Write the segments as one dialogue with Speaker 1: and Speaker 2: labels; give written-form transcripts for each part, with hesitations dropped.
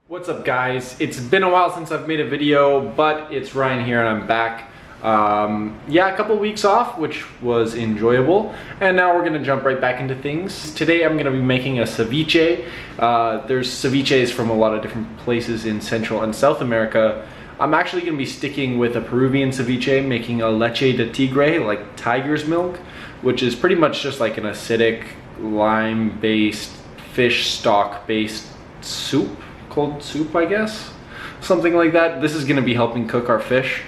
Speaker 1: What's up, guys? It's been a while since I've made a video, but it's Ryan here and I'm back. Yeah, a couple weeks off, which was enjoyable, and now we're gonna jump right back into things. Today I'm gonna be making a ceviche. There's ceviches from a lot of different places in Central and South America. I'm actually gonna be sticking with a Peruvian ceviche, making a leche de tigre, like tiger's milk, which is pretty much just like an acidic, lime-based, fish stock-based soup. Cold soup, I guess, something like that. This is going to be helping cook our fish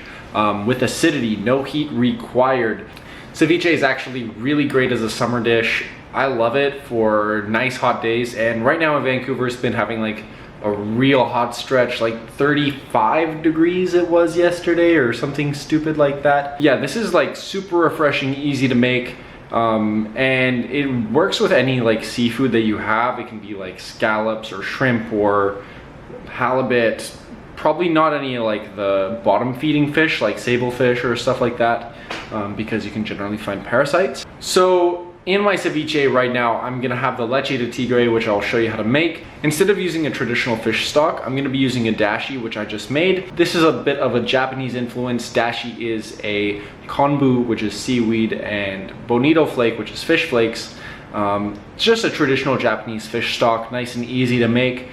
Speaker 1: with acidity, no heat required. Ceviche is actually really great as a summer dish. I love it for nice hot days, and right now in Vancouver it's been having like a real hot stretch, like 35 degrees it was yesterday or something stupid like that. Yeah, this is like super refreshing, easy to make. And it works with any like seafood that you have. It can be like scallops or shrimp or halibut, probably not any like the bottom feeding fish like sablefish or stuff like that, because you can generally find parasites. So in my ceviche right now, I'm gonna have the leche de tigre, which I'll show you how to make. Instead of using a traditional fish stock, I'm gonna be using a dashi, which I just made. This is a bit of a Japanese influence. Dashi is a konbu, which is seaweed, and bonito flake, which is fish flakes. It's just a traditional Japanese fish stock, nice and easy to make.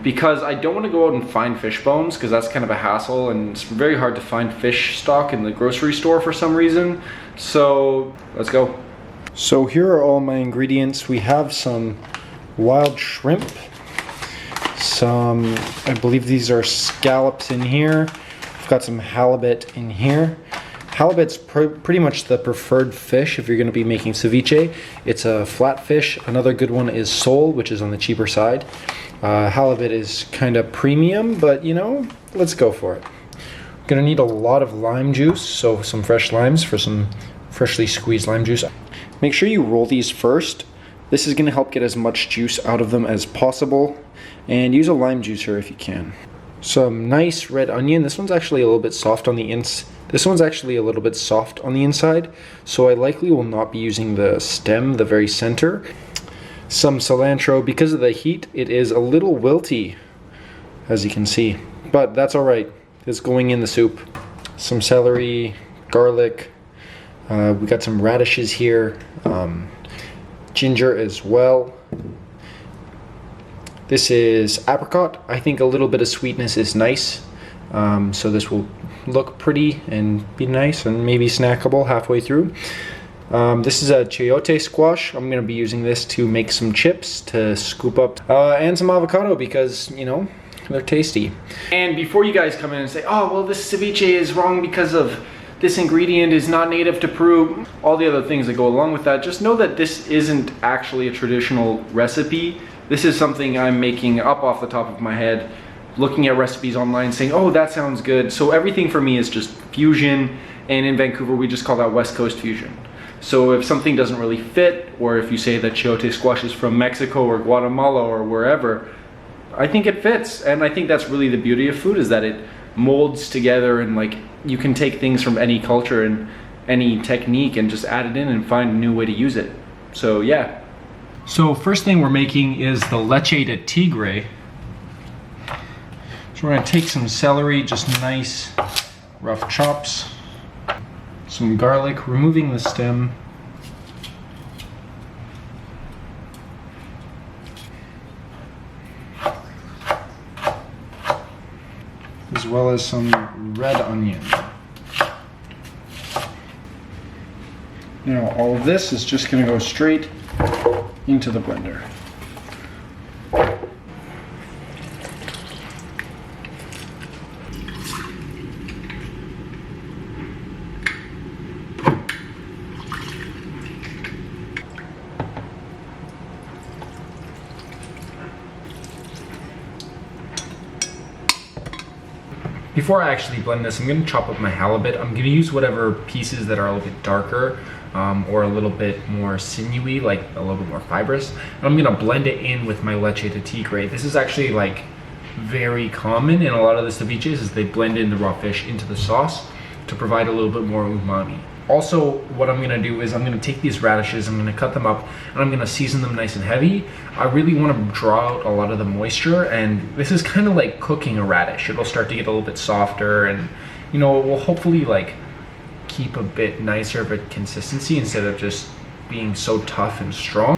Speaker 1: Because I don't want to go out and find fish bones, because that's kind of a hassle, and it's very hard to find fish stock in the grocery store for some reason. So let's go. So here are all my ingredients. We have some wild shrimp, some, I believe these are scallops in here. I've got some halibut in here. Halibut's pretty much the preferred fish if you're going to be making ceviche. It's a flat fish. Another good one is sole, which is on the cheaper side. Halibut is kind of premium, but you know, let's go for it. We're going to need a lot of lime juice, so some fresh limes for some freshly squeezed lime juice. Make sure you roll these first. This is going to help get as much juice out of them as possible, and use a lime juicer if you can. Some nice red onion. This one's actually a little bit soft on the inside, so I likely will not be using the stem, the very center. Some cilantro. Because of the heat, it is a little wilty, as you can see, but that's all right. It's going in the soup. Some celery, garlic. We got some radishes here, ginger as well. This is apricot. I think a little bit of sweetness is nice, so this will look pretty and be nice and maybe snackable halfway through. This is a chayote squash. I'm going to be using this to make some chips to scoop up, and some avocado because, you know, they're tasty. And before you guys come in and say, oh, well, this ceviche is wrong because of this ingredient is not native to Peru, all the other things that go along with that, just know that this isn't actually a traditional recipe. This is something I'm making up off the top of my head, looking at recipes online saying, oh, that sounds good. So everything for me is just fusion, and in Vancouver we just call that West Coast fusion. So if something doesn't really fit, or if you say that chayote squash is from Mexico or Guatemala or wherever, I think it fits. And I think that's really the beauty of food, is that it molds together, and like you can take things from any culture and any technique and just add it in and find a new way to use it. So yeah. So first thing we're making is the leche de tigre. So we're going to take some celery, just nice rough chops, some garlic, removing the stem, as well as some red onion. Now all of this is just going to go straight into the blender. Before I actually blend this, I'm going to chop up my halibut. I'm going to use whatever pieces that are a little bit darker, or a little bit more sinewy, like a little bit more fibrous. And I'm going to blend it in with my leche de tigre. This is actually like very common in a lot of the ceviches, is they blend in the raw fish into the sauce to provide a little bit more umami. Also, what I'm gonna do is I'm gonna take these radishes, I'm gonna cut them up, and I'm gonna season them nice and heavy. I really wanna draw out a lot of the moisture, and this is kind of like cooking a radish. It'll start to get a little bit softer, and you know, it will hopefully like keep a bit nicer of a consistency instead of just being so tough and strong.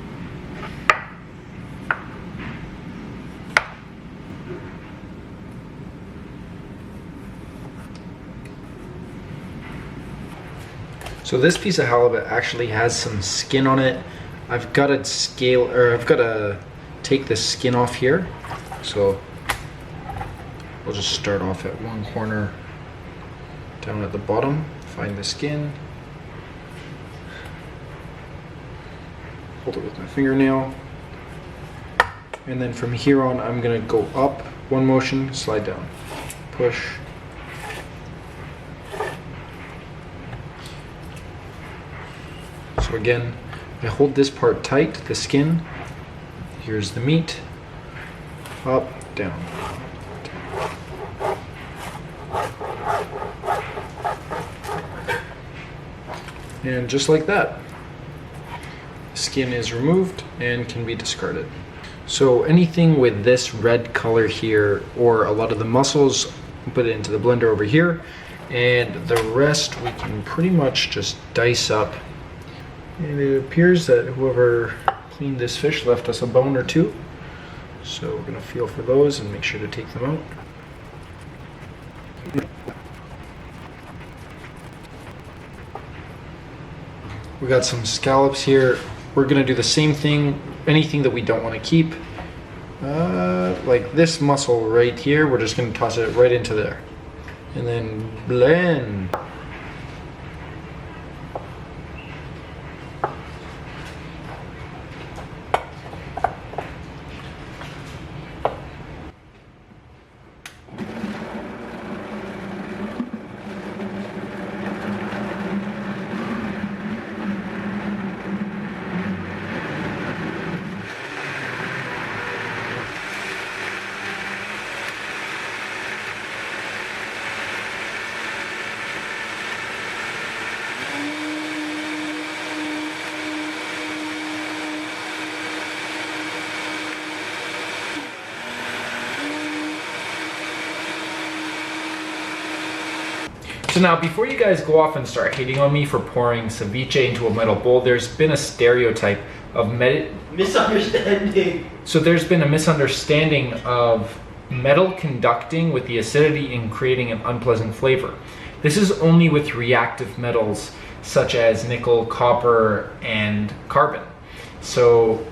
Speaker 1: So this piece of halibut actually has some skin on it. I've got to scale, or I've got to take the skin off here. So we'll just start off at one corner down at the bottom, find the skin, hold it with my fingernail, and then from here on I'm gonna go up one motion, slide down, push. So again, I hold this part tight, the skin. Here's the meat. Up, down. And just like that, skin is removed and can be discarded. So anything with this red color here, or a lot of the muscles, put it into the blender over here, and the rest we can pretty much just dice up. And it appears that whoever cleaned this fish left us a bone or two. So we're gonna feel for those and make sure to take them out. We got some scallops here. We're gonna do the same thing, anything that we don't wanna keep. Like this mussel right here, we're just gonna toss it right into there. And then blend. So now, before you guys go off and start hating on me for pouring ceviche into a metal bowl, there's been a stereotype of
Speaker 2: misunderstanding.
Speaker 1: So there's been a misunderstanding of metal conducting with the acidity and creating an unpleasant flavor. This is only with reactive metals such as nickel, copper, and carbon. So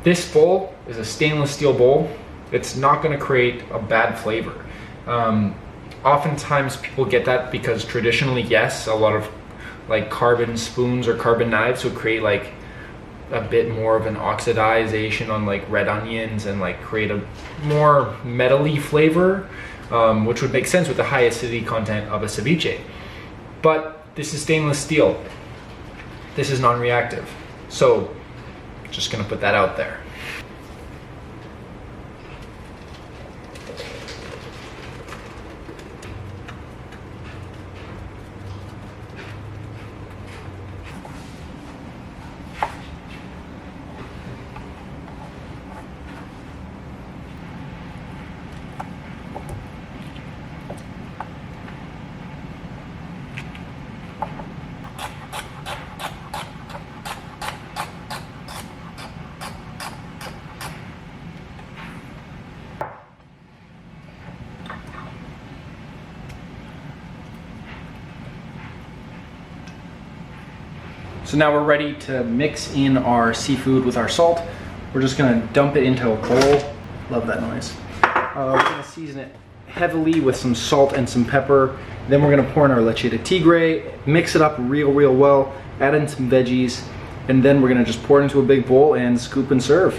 Speaker 1: this bowl is a stainless steel bowl. It's not going to create a bad flavor. Oftentimes people get that because traditionally, yes, a lot of like carbon spoons or carbon knives would create like a bit more of an oxidization on like red onions and like create a more metally flavor, which would make sense with the high acidity content of a ceviche. But this is stainless steel. This is non-reactive. So just gonna put that out there. So now we're ready to mix in our seafood with our salt. We're just gonna dump it into a bowl. Love that noise. We're gonna season it heavily with some salt and some pepper. Then we're gonna pour in our Leche de Tigre, mix it up real well, add in some veggies, and then we're gonna just pour it into a big bowl and scoop and serve.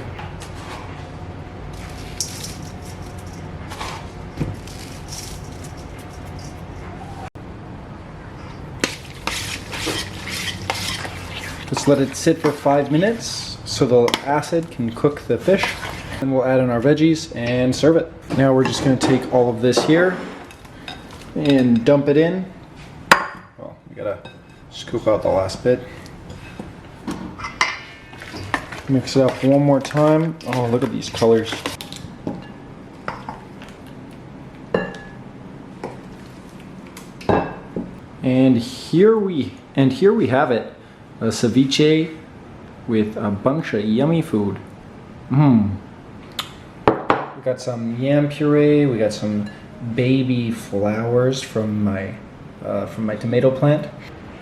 Speaker 1: Just let it sit for 5 minutes so the acid can cook the fish. And we'll add in our veggies and serve it. Now we're just going to take all of this here and dump it in. Well, we gotta Scoop out the last bit. Mix it up one more time. Oh, look at these colors. And here we have it. A ceviche with a bunch of yummy food. We got some yam puree. We got some baby flowers from my tomato plant.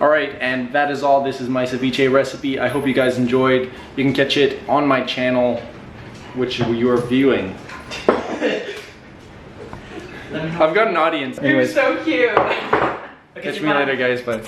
Speaker 1: All right, and that is all. This is my ceviche recipe. I hope you guys enjoyed. You can catch it on my channel, which you are viewing. I've got an audience.
Speaker 3: You're so cute.
Speaker 1: Catch me later, guys. Bye.